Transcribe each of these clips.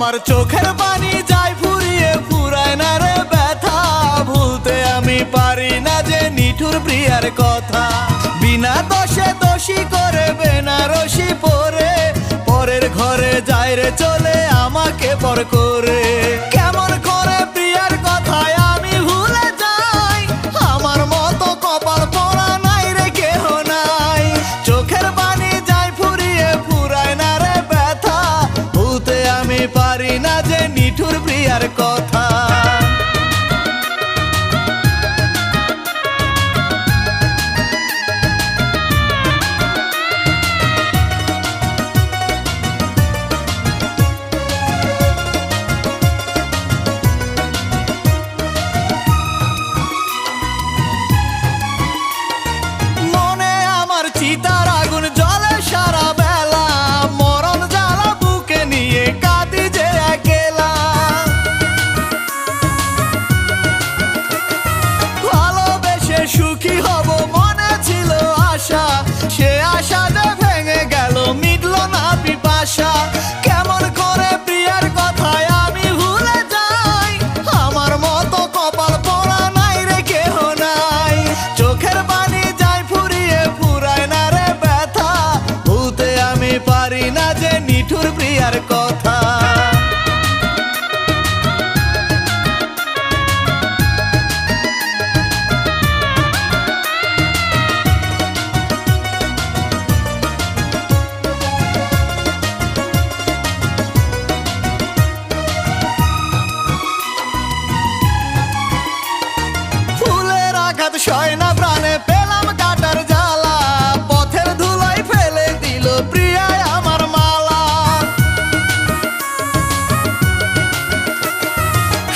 আমার চোখের পানি যায় ফুরিয়ে ফুরায় না রে ব্যথা, ভুলতে আমি পারি না যে নিঠুর প্রিয়ার কথা। বিনা দোষে দোষী করে বেনারসি পরে, পরের ঘরে যায় রে চলে আমাকে পর করে। কেমন করে প্রিয়ার কথায় আমি ভুলে যাই, আমার মতো কপাল পড়া নাই রে কেহ নাই। চোখের পানি যায় ফুরিয়ে ফুরায় না রে ব্যথা, ভুলতে আমি পারি না যে নিঠুর প্রিয়ার কথা। চিতার আগুন জ্বলে সারা বেলা, মরণ জ্বালা বুকে নিয়ে কাঁদি যে একলা। ভালোবেসে সুখী হব মনে ছিল আশা, সে আশা যে ভেঙে গেল মিটল না পিপাসা। কেমন করে প্রিয়ার কথায় আমি ভুলে যাই, আমার মতো কপাল পোড়া নাই রে কেহ নাই। চোখের পানি যায় ফুরিয়ে ফুরায় না রে ব্যথা, ভুলতে আমি পারি না যে নিঠুর প্রিয়ার কথা। ফুলের আঘাত সয় না প্রাণে পেলাম কাটার জ্বালা, পথের ধুলায় ফেলে দিল প্রিয়ায় আমার মালা।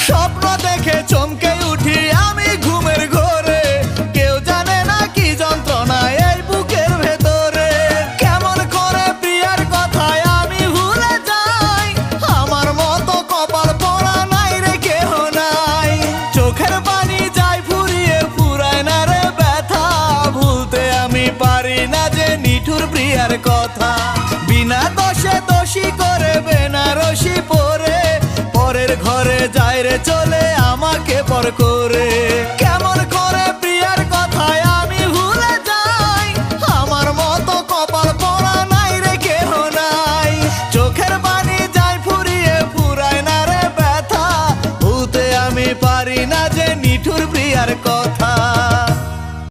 স্বপ্ন দেখে চমকে উঠি আমি ঘুমের ঘোরে, কেউ জানে না কি যন্ত্রণা এই বুকের ভেতরে। কেমন করে প্রিয়ার কথায় আমি ভুলে যাই, আমার মতো কপাল পোড়া নাই রে কেহ নাই। চোখের পানি যায় ফুরিয়ে ফুরায় না রে ব্যথা, ভুলতে আমি পারি না যে নিঠুর প্রিয়ার কথা। বিনা দোষে দোষী করে বেনারসি পরে, পরের ঘরে যায় রে চলে আমাকে পর করে। কেমন করে প্রিয়ার কথায় আমি ভুলে যাই, আমার মতো কপাল পোড়া নাই রে কেহ নাই। চোখের পানি যায় ফুরিয়ে ফুরায় না রে ব্যথা, ভুলতে আমি পারি না যে নিঠুর প্রিয়ার কথা।